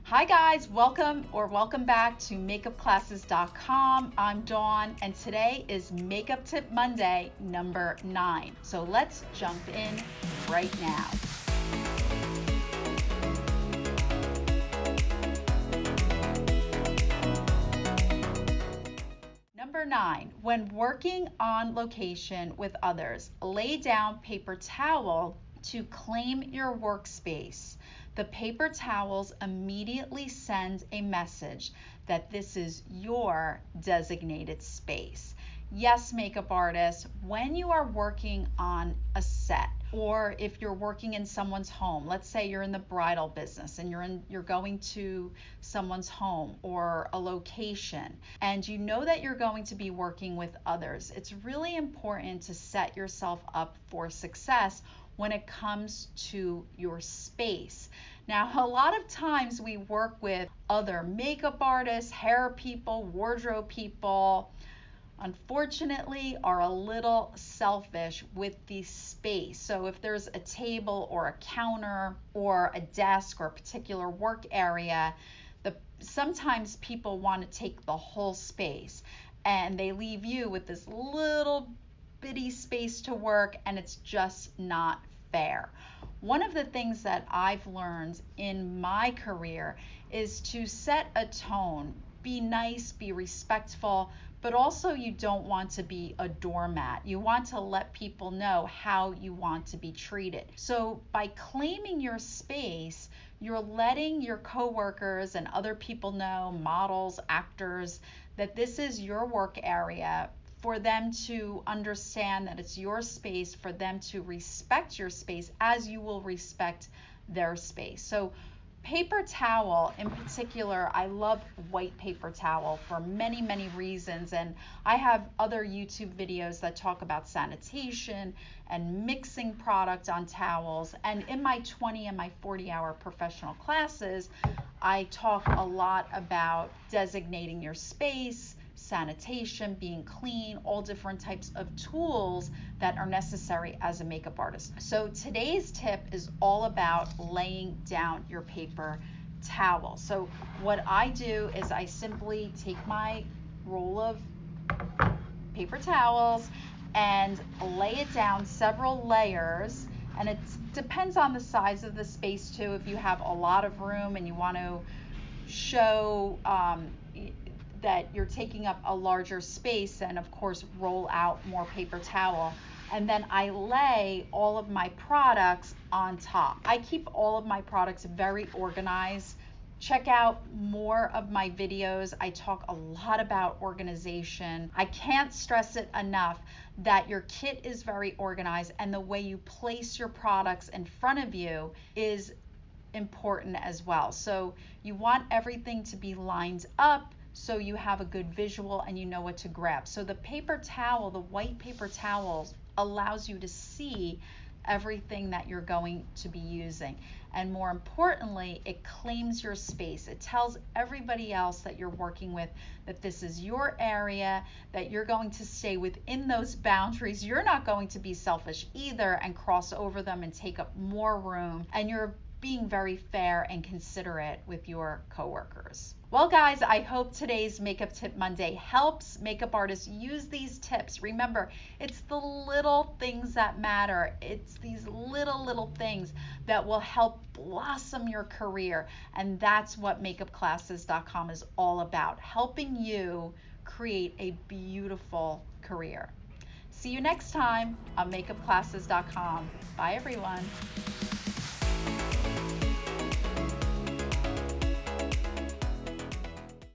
Hi guys, welcome back to MakeupClasses.com. I'm Dawn and today is Makeup Tip Monday number 9. So let's jump in right now. Number 9, when working on location with others, lay down paper towel to claim your workspace. The paper towels immediately send a message that this is your designated space. Yes, makeup artists, when you are working on a set, or if you're working in someone's home, let's say you're in the bridal business and you're going to someone's home or a location, and you know that you're going to be working with others, it's really important to set yourself up for success when it comes to your space. Now, a lot of times we work with other makeup artists, hair people, wardrobe people, unfortunately are a little selfish with the space. So if there's a table or a counter or a desk or a particular work area, sometimes people want to take the whole space and they leave you with this little bitty space to work, and it's just not fair. One of the things that I've learned in my career is to set a tone, be nice, be respectful, but also you don't want to be a doormat. You want to let people know how you want to be treated. So by claiming your space, you're letting your coworkers and other people know, models, actors, that this is your work area, for them to understand that it's your space, for them to respect your space as you will respect their space. So paper towel in particular, I love white paper towel for many, many reasons. And I have other YouTube videos that talk about sanitation and mixing product on towels. And in my 20 and my 40-hour professional classes, I talk a lot about designating your space, sanitation, being clean, all different types of tools that are necessary as a makeup artist. So today's tip is all about laying down your paper towel. So what I do is I simply take my roll of paper towels and lay it down several layers, and it depends on the size of the space too. If you have a lot of room and you want to show that you're taking up a larger space, and of course roll out more paper towel, and then I lay all of my products on top. I keep all of my products very organized. Check out more of my videos. I talk a lot about organization. I can't stress it enough that your kit is very organized, and the way you place your products in front of you is important as well. So you want everything to be lined up so you have a good visual and you know what to grab. So the paper towel, the white paper towels, allows you to see everything that you're going to be using. And more importantly, it claims your space. It tells everybody else that you're working with that this is your area, that you're going to stay within those boundaries. You're not going to be selfish either and cross over them and take up more room. And you're being very fair and considerate with your coworkers. Well guys, I hope today's Makeup Tip Monday helps makeup artists use these tips. Remember, it's the little things that matter. It's these little things that will help blossom your career. And that's what MakeupClasses.com is all about, helping you create a beautiful career. See you next time on MakeupClasses.com. Bye everyone.